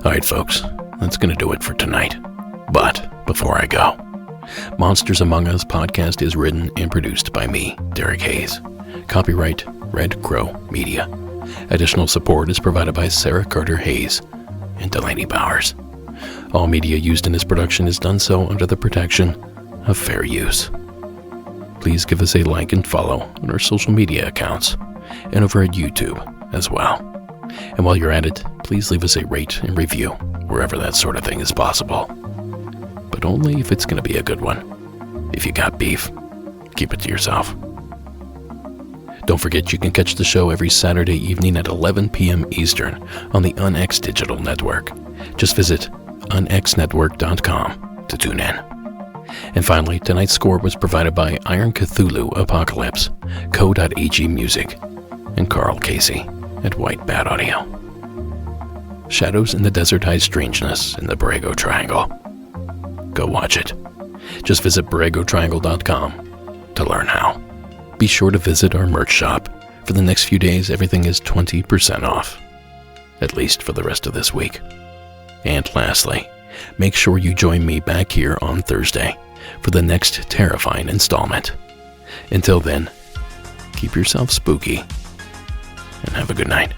A: Alright folks, that's going to do it for tonight. But before I go, Monsters Among Us podcast is written and produced by me, Derek Hayes. Copyright Red Crow Media. Additional support is provided by Sarah Carter Hayes and Delaney Bowers. All media used in this production is done so under the protection of fair use. Please give us a like and follow on our social media accounts and over at YouTube as well. And while you're at it, please leave us a rate and review wherever that sort of thing is possible. But only if it's going to be a good one. If you got beef, keep it to yourself. Don't forget you can catch the show every Saturday evening at 11 p.m. Eastern on the UNX Digital Network. Just visit unxnetwork.com to tune in. And finally, tonight's score was provided by Iron Cthulhu Apocalypse, Co.ag Music, and Carl Casey at White Bat Audio. Shadows in the Desert hide strangeness in the Borrego Triangle. Go watch it. Just visit borregotriangle.com to learn how. Be sure to visit our merch shop. For the next few days, everything is 20% off. At least for the rest of this week. And lastly, make sure you join me back here on Thursday for the next terrifying installment. Until then, keep yourself spooky and have a good night.